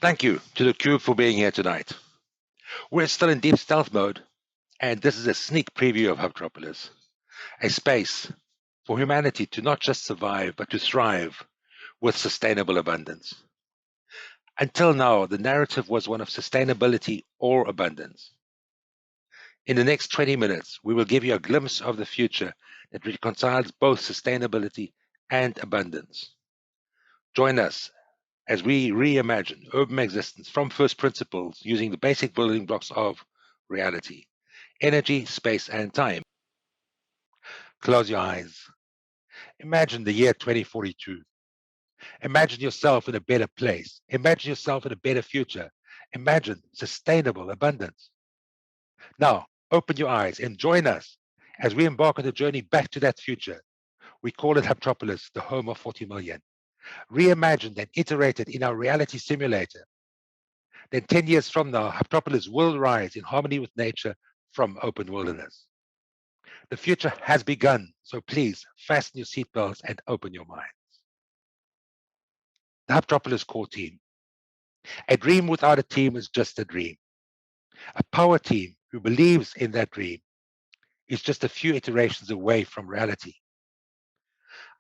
Thank you to the Cube for being here tonight. We're still in deep stealth mode, and this is a sneak preview of HubTropolis, a space for humanity to not just survive, but to thrive with sustainable abundance. Until now, the narrative was one of sustainability or abundance. In the next 20 minutes, we will give you a glimpse of the future that reconciles both sustainability and abundance. Join us as we reimagine urban existence from first principles using the basic building blocks of reality: energy, space, and time. Close your eyes. Imagine the year 2042. Imagine yourself in a better place. Imagine yourself in a better future. Imagine sustainable abundance. Now, open your eyes and join us as we embark on a journey back to that future. We call it Hyptropolis, the home of 40 million. Reimagined and iterated in our reality simulator. Then 10 years from now, Hyptropolis will rise in harmony with nature from open wilderness. The future has begun, so please fasten your seatbelts and open your minds. The Hyptropolis core team. A dream without a team is just a dream. A power team who believes in that dream is just a few iterations away from reality.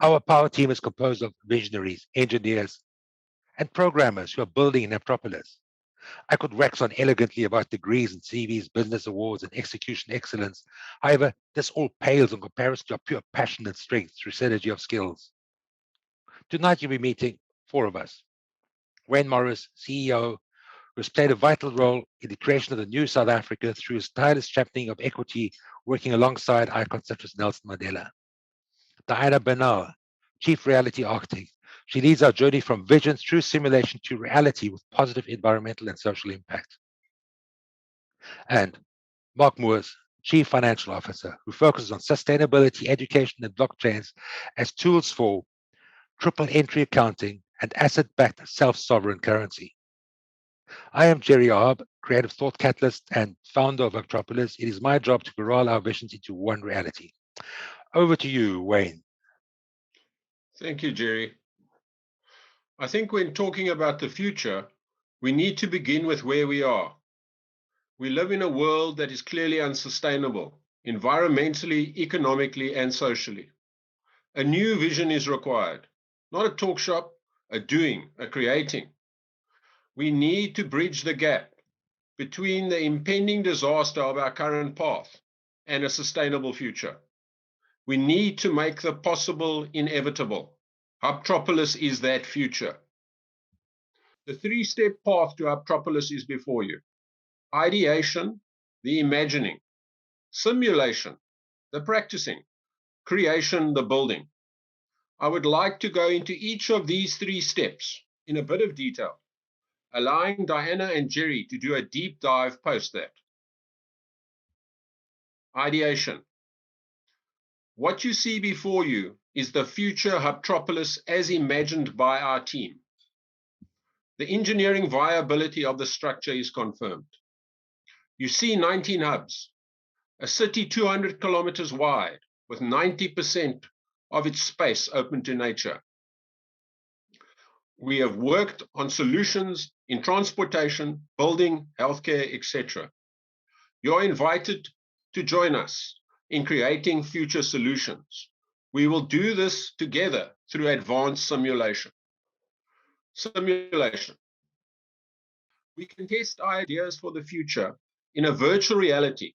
Our power team is composed of visionaries, engineers, and programmers who are building in Hyptropolis. I could wax on elegantly about degrees and CVs, business awards, and execution excellence. However, this all pales in comparison to our pure passion and strength through synergy of skills. Tonight, you'll be meeting four of us. Wayne Morris, CEO, who has played a vital role in the creation of the new South Africa through his tireless championing of equity, working alongside icons such as Nelson Mandela. Diana Bernal, Chief Reality Architect. She leads our journey from vision through simulation to reality with positive environmental and social impact. And Mark Moores, Chief Financial Officer, who focuses on sustainability, education, and blockchains as tools for triple entry accounting and asset-backed self-sovereign currency. I am Jerry Arb, creative thought catalyst and founder of Hyptropolis. It is my job to corral our visions into one reality. Over to you, Wayne. Thank you, Jerry. I think when talking about the future, we need to begin with where we are. We live in a world that is clearly unsustainable, environmentally, economically, and socially. A new vision is required, not a talk shop, a doing, a creating. We need to bridge the gap between the impending disaster of our current path and a sustainable future. We need to make the possible inevitable. Hyptropolis is that future. The three-step path to Hyptropolis is before you. Ideation, the imagining. Simulation, the practicing. Creation, the building. I would like to go into each of these three steps in a bit of detail, allowing Diana and Jerry to do a deep dive post that. Ideation. What you see before you is the future Hyptropolis as imagined by our team. The engineering viability of the structure is confirmed. You see 19 hubs, a city 200 kilometers wide with 90% of its space open to nature. We have worked on solutions in transportation, building, healthcare, etc. You're invited to join us in creating future solutions. We will do this together through advanced simulation. Simulation. We can test ideas for the future in a virtual reality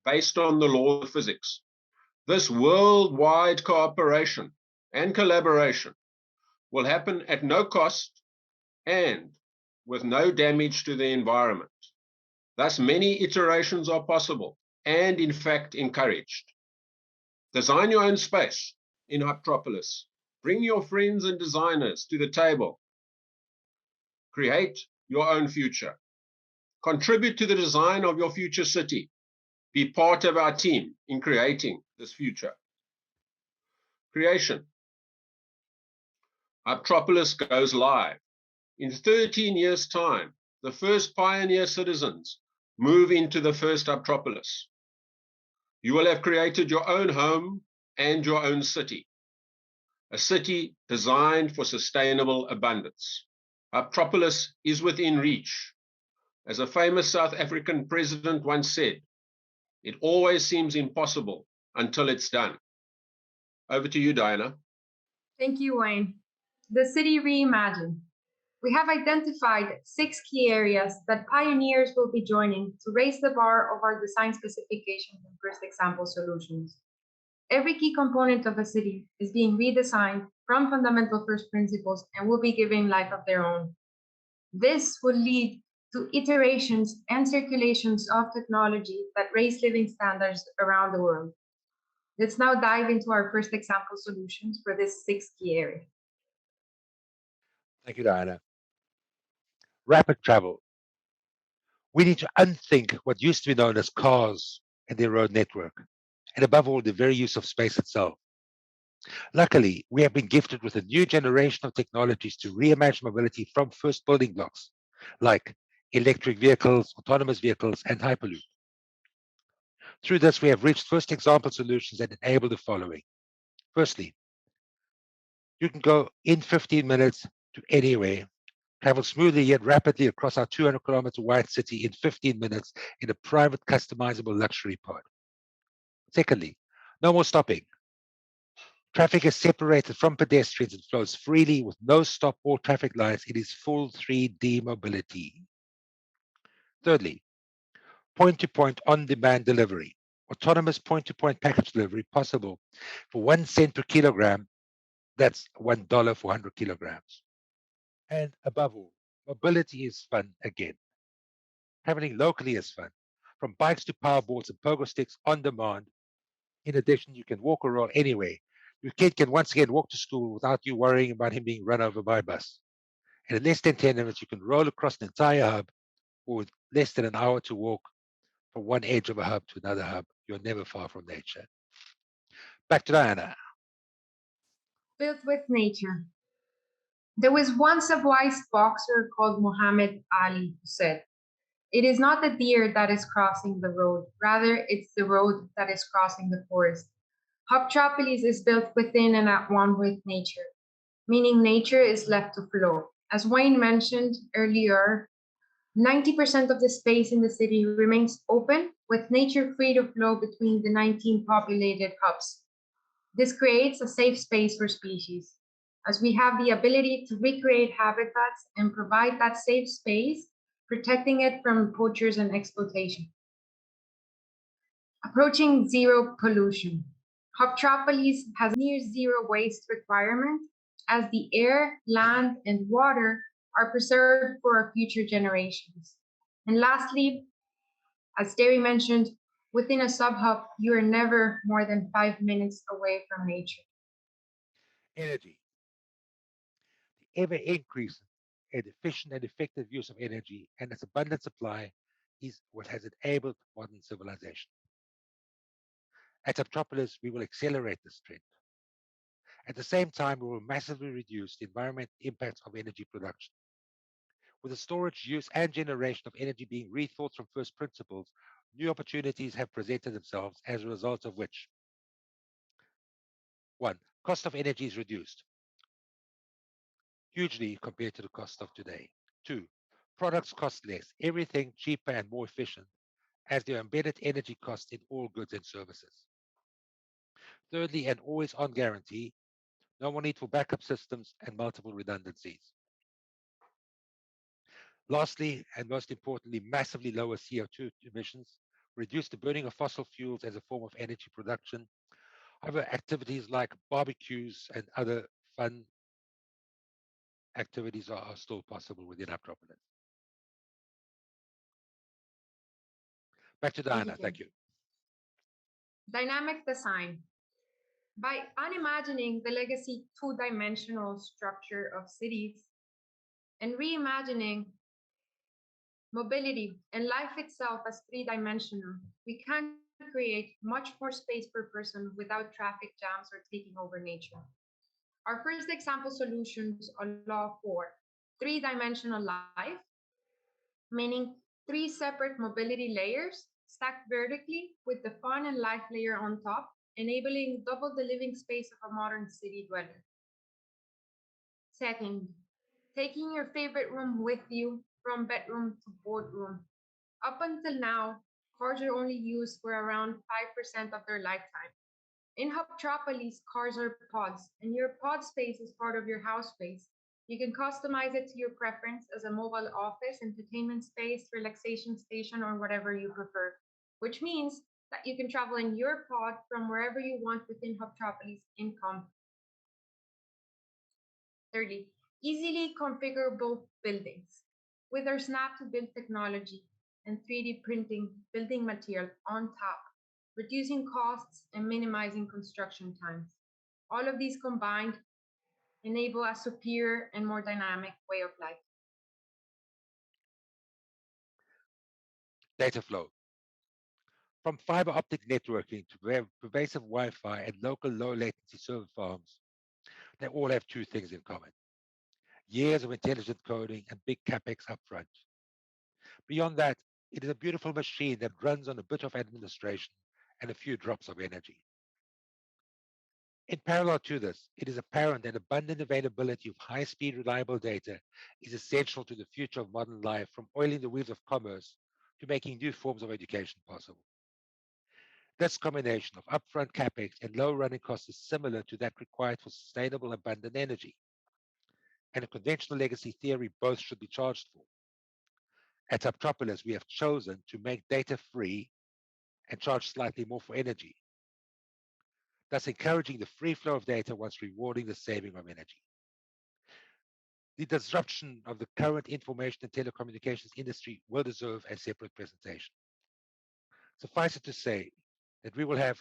based on the law of physics. This worldwide cooperation and collaboration will happen at no cost and with no damage to the environment. Thus, many iterations are possible and in fact encouraged. Design your own space in Hyptropolis. Bring your friends and designers to the table. Create your own future. Contribute to the design of your future city. Be part of our team in creating this future. Creation. Hyptropolis goes live. In 13 years' time, the first pioneer citizens move into the first Hyptropolis. You will have created your own home and your own city, a city designed for sustainable abundance. Hyptropolis is within reach. As a famous South African president once said, it always seems impossible until it's done. Over to you, Diana. Thank you, Wayne. The city reimagined. We have identified 6 key areas that pioneers will be joining to raise the bar of our design specifications and first example solutions. Every key component of a city is being redesigned from fundamental first principles and will be given life of their own. This will lead to iterations and circulations of technology that raise living standards around the world. Let's now dive into our first example solutions for this 6 key area. Thank you, Diana. Rapid travel. We need to unthink what used to be known as cars and their road network, and above all, the very use of space itself. Luckily, we have been gifted with a new generation of technologies to reimagine mobility from first building blocks, like electric vehicles, autonomous vehicles, and Hyperloop. Through this, we have reached first example solutions that enable the following. Firstly, you can go in 15 minutes to anywhere, travel smoothly yet rapidly across our 200-kilometer wide city in 15 minutes in a private customizable luxury pod. Secondly, no more stopping. Traffic is separated from pedestrians and flows freely with no stop or traffic lights. It is full 3D mobility. Thirdly, point-to-point on-demand delivery. Autonomous point-to-point package delivery possible for 1 cent per kilogram. That's $1 for 100 kilograms. And above all, mobility is fun again. Traveling locally is fun. From bikes to powerboards and pogo sticks on demand. In addition, you can walk or roll anywhere. Your kid can once again walk to school without you worrying about him being run over by a bus. And in less than 10 minutes, you can roll across an entire hub, or with less than an hour to walk from one edge of a hub to another hub. You're never far from nature. Back to Diana. Built with nature. There was once a wise boxer called Muhammad Ali who said, "It is not the deer that is crossing the road, rather, it's the road that is crossing the forest." Hoptropolis is built within and at one with nature, meaning nature is left to flow. As Wayne mentioned earlier, 90% of the space in the city remains open, with nature free to flow between the 19 populated hubs. This creates a safe space for species, as we have the ability to recreate habitats and provide that safe space, protecting it from poachers and exploitation. Approaching zero pollution. Hoptropolis has near zero waste requirement, as the air, land, and water are preserved for our future generations. And lastly, as Terry mentioned, within a sub-hub, you are never more than 5 minutes away from nature. Energy. The ever increasing and efficient and effective use of energy and its abundant supply is what has enabled modern civilization. At Subtropolis, we will accelerate this trend. At the same time, we will massively reduce the environmental impacts of energy production. With the storage, use, and generation of energy being rethought from first principles, new opportunities have presented themselves as a result of which: one, cost of energy is reduced hugely compared to the cost of today. Two, products cost less, everything cheaper and more efficient, as there are embedded energy costs in all goods and services. Thirdly, an always on guarantee, no more need for backup systems and multiple redundancies. Lastly, and most importantly, massively lower CO2 emissions, reduce the burning of fossil fuels as a form of energy production. However, activities like barbecues and other fun activities are still possible within Acropolis. Back to Thank you, Diana. Tim. Thank you. Dynamic design. By unimagining the legacy two-dimensional structure of cities and reimagining mobility and life itself as three-dimensional, we can create much more space per person without traffic jams or taking over nature. Our first example solutions allow for three-dimensional life, meaning three separate mobility layers stacked vertically with the fun and life layer on top, enabling double the living space of a modern city dweller. Second, taking your favorite room with you from bedroom to boardroom. Up until now, cars are only used for around 5% of their lifetime. In Hyptropolis, cars are pods, and your pod space is part of your house space. You can customize it to your preference as a mobile office, entertainment space, relaxation station, or whatever you prefer, which means that you can travel in your pod from wherever you want within Hyptropolis in comfort. Thirdly, easily configurable buildings. With our snap to build technology and 3D printing building material on top, reducing costs and minimizing construction times. All of these combined enable a superior and more dynamic way of life. Data flow. From fiber optic networking to pervasive Wi-Fi and local low latency server farms, they all have two things in common: years of intelligent coding and big capex upfront. Beyond that, it is a beautiful machine that runs on a bit of administration and a few drops of energy. In parallel to this, it is apparent that abundant availability of high-speed, reliable data is essential to the future of modern life, from oiling the wheels of commerce to making new forms of education possible. This combination of upfront capex and low running costs is similar to that required for sustainable, abundant energy. And in conventional legacy theory, both should be charged for. At Hyptropolis, we have chosen to make data free and charge slightly more for energy, thus encouraging the free flow of data whilst rewarding the saving of energy. The disruption of the current information and telecommunications industry will deserve a separate presentation. Suffice it to say that we will have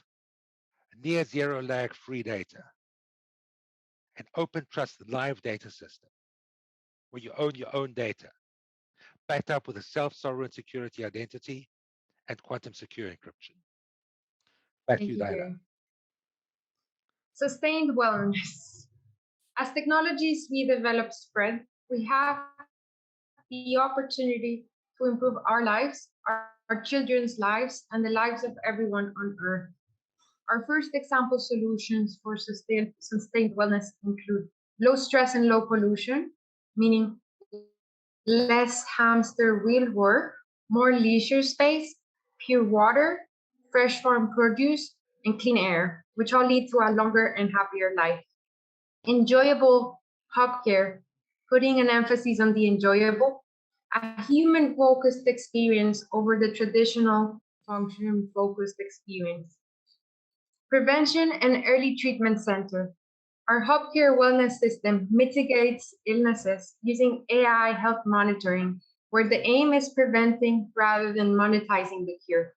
near zero lag free data, an open trust live data system where you own your own data, backed up with a self-sovereign security identity and quantum secure encryption. Back to Thank you, you, Diana. Jerry. Sustained wellness. As technologies we develop spread, we have the opportunity to improve our lives, our children's lives, and the lives of everyone on Earth. Our first example solutions for sustained wellness include low stress and low pollution, meaning less hamster wheel work, more leisure space, pure water, fresh farm produce, and clean air, which all lead to a longer and happier life. Enjoyable hub care, putting an emphasis on the enjoyable, a human focused experience over the traditional function focused experience. Prevention and Early Treatment Center. Our hub care wellness system mitigates illnesses using AI health monitoring, where the aim is preventing rather than monetizing the cure.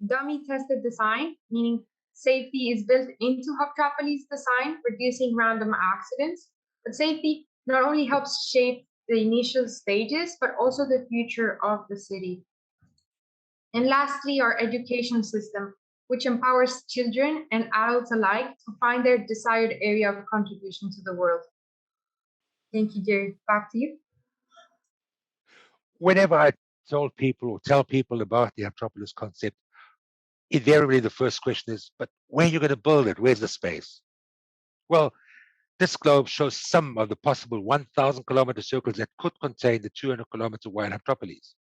Dummy tested design, meaning safety is built into Hyptropolis design, reducing random accidents. But safety not only helps shape the initial stages, but also the future of the city. And lastly, our education system, which empowers children and adults alike to find their desired area of contribution to the world. Thank you, Jerry. Back to you. Whenever I told people or tell people about the Anthropolis concept, invariably the first question is, but where are you going to build it? Where's the space? Well, this globe shows some of the possible 1,000 kilometer circles that could contain the 200 kilometer wide Anthropolis.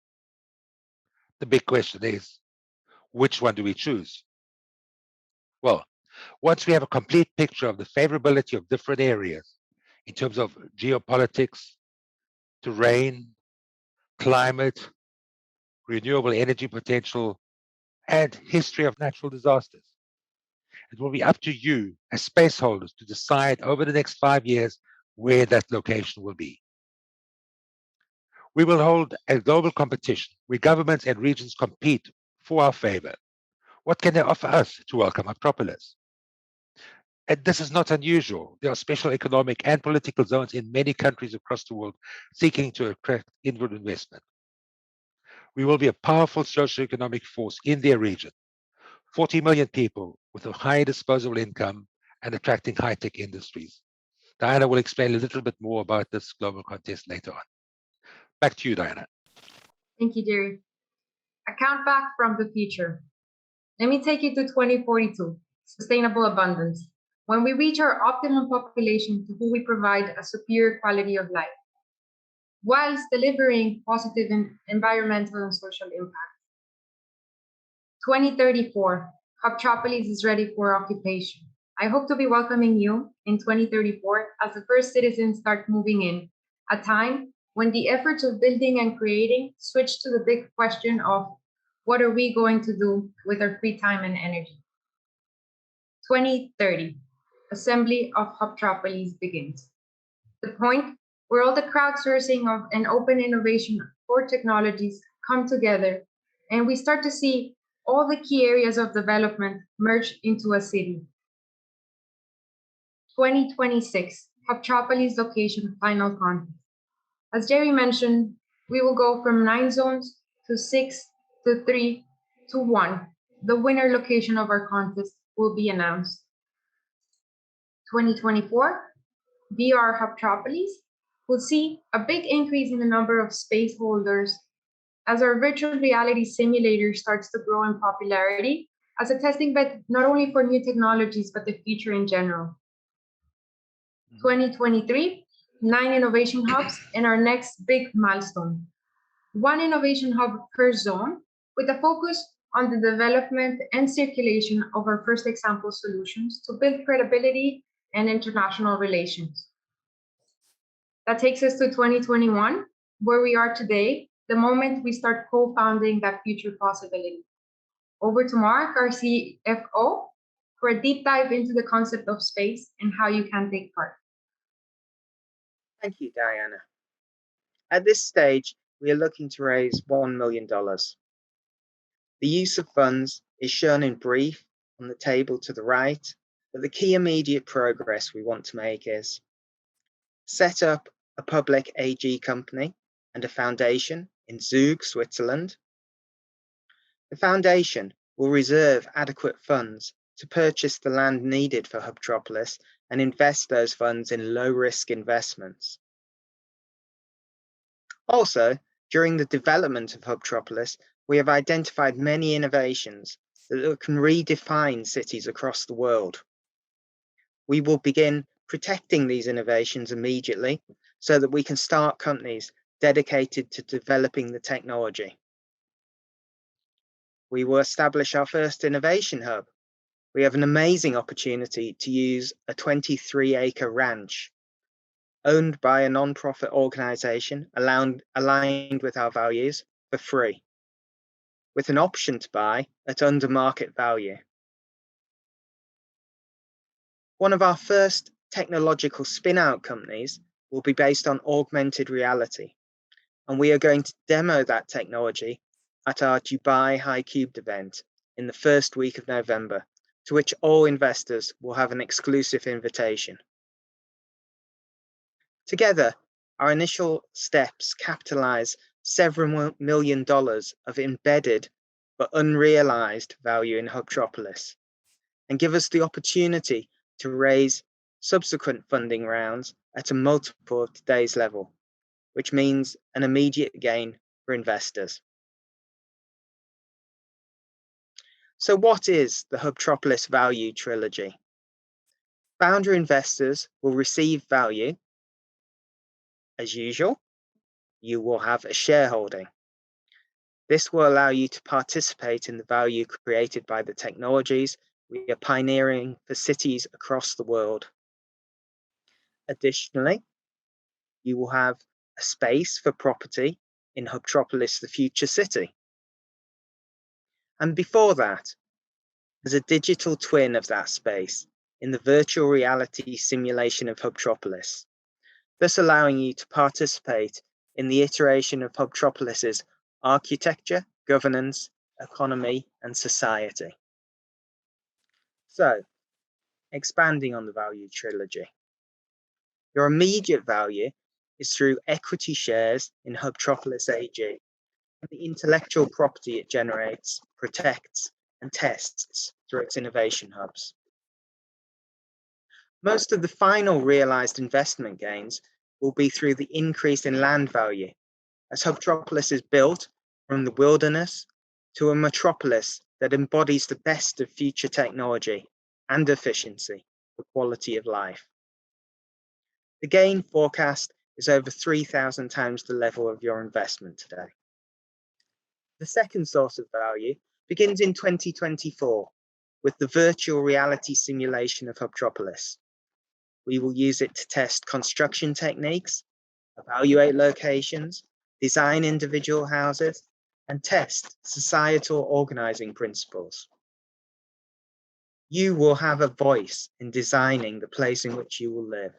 The big question is, which one do we choose? Well, once we have a complete picture of the favorability of different areas in terms of geopolitics, terrain, climate, renewable energy potential, and history of natural disasters, it will be up to you as space holders to decide over the next 5 years where that location will be. We will hold a global competition where governments and regions compete for our favor. What can they offer us to welcome Acropolis? And this is not unusual. There are special economic and political zones in many countries across the world seeking to attract inward investment. We will be a powerful socioeconomic force in their region. 40 million people with a high disposable income and attracting high-tech industries. Diana will explain a little bit more about this global contest later on. Back to you, Diana. Thank you, Jerry. A count back from the future. Let me take you to 2042, sustainable abundance. when we reach our optimum population to whom we provide a superior quality of life, whilst delivering positive environmental and social impact. 2034, HubTropolis is ready for occupation. I hope to be welcoming you in 2034 as the first citizens start moving in, a time when the efforts of building and creating switch to the big question of what are we going to do with our free time and energy. 2030, assembly of HubTropolis begins. The point where all the crowdsourcing of and open innovation for technologies come together and we start to see all the key areas of development merge into a city. 2026, HubTropolis location final contest. As Jerry mentioned, we will go from 9 zones to 6 to 3 to 1. The winner location of our contest will be announced. 2024, VR HubTropolis will see a big increase in the number of space holders as our virtual reality simulator starts to grow in popularity as a testing bed not only for new technologies but the future in general. 2023, 9 innovation hubs and our next big milestone. 1 innovation hub per zone with a focus on the development and circulation of our first example solutions to build credibility and international relations. That takes us to 2021, where we are today, the moment we start co-founding that future possibility. Over to Mark, our CFO, for a deep dive into the concept of space and how you can take part. Thank you, Diana. At this stage, we are looking to raise $1 million. The use of funds is shown in brief on the table to the right, but the key immediate progress we want to make is set up a public AG company and a foundation in Zug, Switzerland. The foundation will reserve adequate funds to purchase the land needed for HubTropolis and invest those funds in low-risk investments. Also, during the development of HubTropolis, we have identified many innovations that can redefine cities across the world. We will begin protecting these innovations immediately so that we can start companies dedicated to developing the technology. We will establish our first innovation hub. We have an amazing opportunity to use a 23-acre ranch owned by a non-profit organization aligned with our values for free, with an option to buy at under market value. One of our first technological spin-out companies will be based on augmented reality, and we are going to demo that technology at our Dubai HiCubed event in the first week of November, to which all investors will have an exclusive invitation. Together, our initial steps capitalize several $1 million of embedded but unrealized value in HubTropolis and give us the opportunity to raise subsequent funding rounds at a multiple of today's level, which means an immediate gain for investors. So what is the HubTropolis value trilogy? Founder investors will receive value. As usual, you will have a shareholding. This will allow you to participate in the value created by the technologies we are pioneering for cities across the world. Additionally, you will have a space for property in HubTropolis, the future city. And before that, there's a digital twin of that space in the virtual reality simulation of HubTropolis, thus allowing you to participate in the iteration of HubTropolis's architecture, governance, economy, and society. So, expanding on the value trilogy. Your immediate value is through equity shares in HubTropolis AG and the intellectual property it generates, protects, and tests through its innovation hubs. Most of the final realized investment gains will be through the increase in land value, as HubTropolis is built from the wilderness to a metropolis that embodies the best of future technology and efficiency for quality of life. The gain forecast is over 3,000 times the level of your investment today. The second source of value begins in 2024 with the virtual reality simulation of HubTropolis. We will use it to test construction techniques, evaluate locations, design individual houses, and test societal organizing principles. You will have a voice in designing the place in which you will live.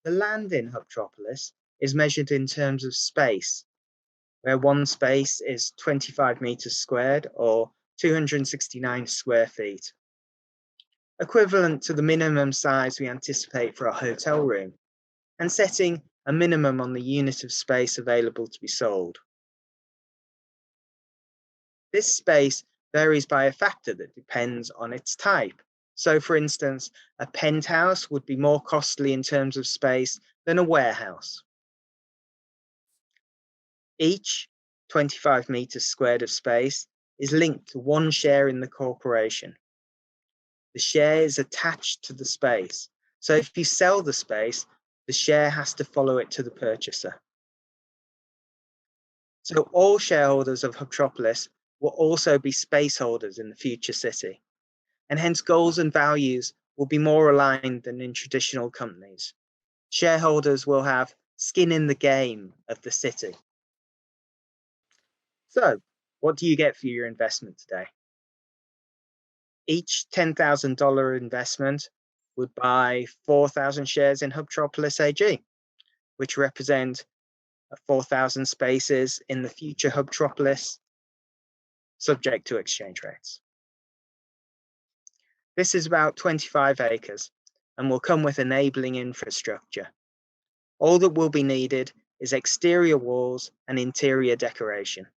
The land in HubTropolis is measured in terms of space, where one space is 25 meters squared or 269 square feet, equivalent to the minimum size we anticipate for a hotel room, and setting a minimum on the unit of space available to be sold. This space varies by a factor that depends on its type. So, for instance, a penthouse would be more costly in terms of space than a warehouse. Each 25 meters squared of space is linked to one share in the corporation. The share is attached to the space. So if you sell the space, the share has to follow it to the purchaser. So all shareholders of HubTropolis will also be space holders in the future city, and hence goals and values will be more aligned than in traditional companies. Shareholders will have skin in the game of the city. So, what do you get for your investment today? Each $10,000 investment would buy 4,000 shares in HubTropolis AG, which represent 4,000 spaces in the future HubTropolis, subject to exchange rates. This is about 25 acres and will come with enabling infrastructure. All that will be needed is exterior walls and interior decoration.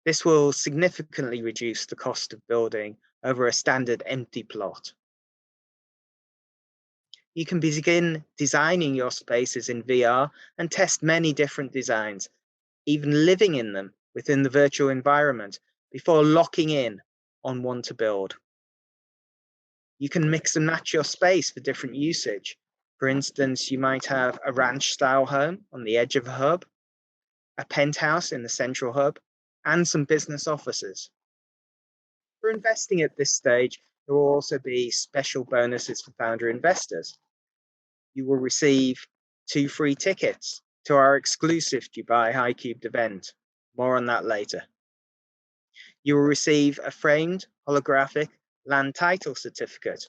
This will significantly reduce the cost of building over a standard empty plot. You can begin designing your spaces in VR and test many different designs, even living in them within the virtual environment before locking in on one to build. You can mix and match your space for different usage. For instance, you might have a ranch-style home on the edge of a hub, a penthouse in the central hub, and some business offices. For investing at this stage, there will also be special bonuses for founder investors. You will receive 2 free tickets to our exclusive Dubai High Cubed event. More on that later. You will receive a framed holographic land title certificate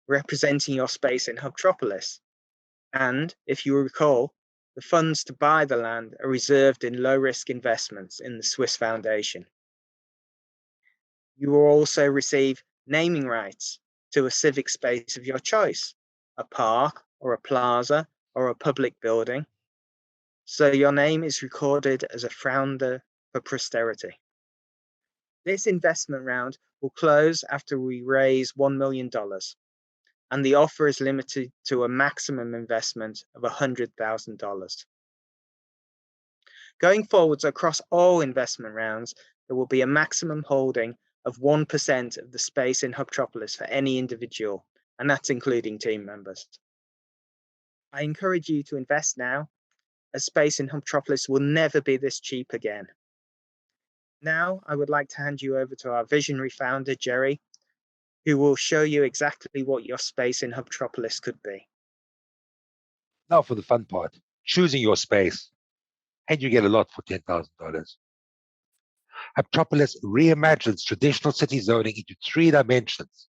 representing your space in HubTropolis. And if you recall, the funds to buy the land are reserved in low-risk investments in the Swiss Foundation. You will also receive naming rights to a civic space of your choice, a park or a plaza or a public building. So your name is recorded as a founder for posterity. This investment round will close after we raise $1 million, and the offer is limited to a maximum investment of $100,000. Going forwards across all investment rounds, there will be a maximum holding of 1% of the space in HubTropolis for any individual, and that's including team members. I encourage you to invest now, as space in HubTropolis will never be this cheap again. Now, I would like to hand you over to our visionary founder, Jerry, who will show you exactly what your space in HubTropolis could be. Now for the fun part, choosing your space. And you get a lot for $10,000. HubTropolis reimagines traditional city zoning into 3 dimensions,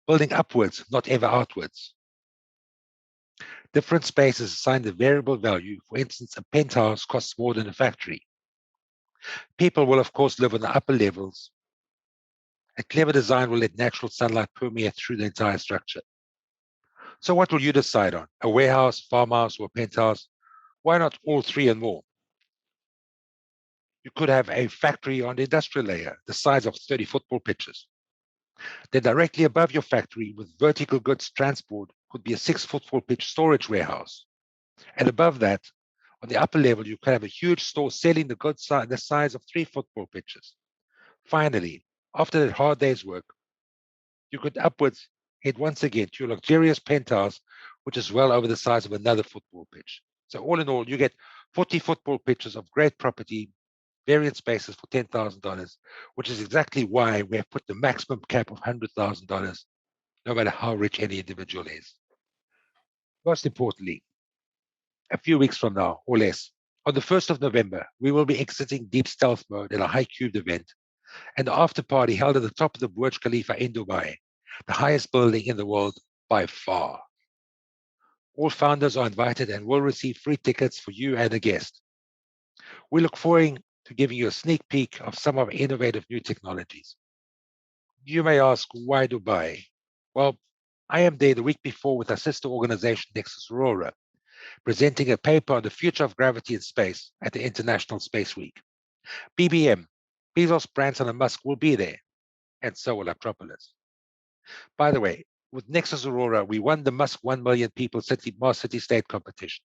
building upwards, not ever outwards. Different spaces assign the variable value. For instance, a penthouse costs more than a factory. People will, of course, live on the upper levels. A clever design will let natural sunlight permeate through the entire structure. So what will you decide on? A warehouse, farmhouse, or a penthouse? Why not all 3 and more? You could have a factory on the industrial layer, the size of 30 football pitches. Then directly above your factory with vertical goods transport could be a 6 football pitch storage warehouse. And above that, on the upper level, you could have a huge store selling the goods the size of 3 football pitches. Finally, after that hard day's work, you could upwards head once again to your luxurious penthouse, which is well over the size of another football pitch. So all in all, you get 40 football pitches of great property, variant spaces for $10,000, which is exactly why we have put the maximum cap of $100,000, no matter how rich any individual is. Most importantly, a few weeks from now, or less, on the 1st of November, we will be exiting deep stealth mode at a high cubed event, and the after party held at the top of the Burj Khalifa in Dubai, the highest building in the world by far. All founders are invited and will receive free tickets for you and a guest. We look forward to giving you a sneak peek of some of our innovative new technologies. You may ask, why Dubai? Well, I am there the week before with our sister organization, Nexus Aurora, presenting a paper on the future of gravity in space at the International Space Week. BBM, Bezos, Branson, and Musk will be there, and so will Hyptropolis. By the way, with Nexus Aurora, we won the Musk 1 million people Mars City State competition.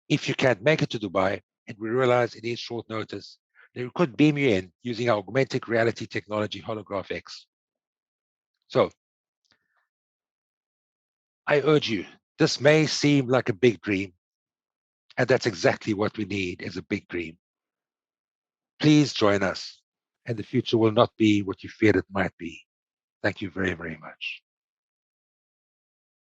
If you can't make it to Dubai, and we realize it is short notice, then we could beam you in using our augmented reality technology, Holograph X. So, I urge you, this may seem like a big dream, and that's exactly what we need is a big dream. Please join us, and the future will not be what you feared it might be. Thank you very, very much.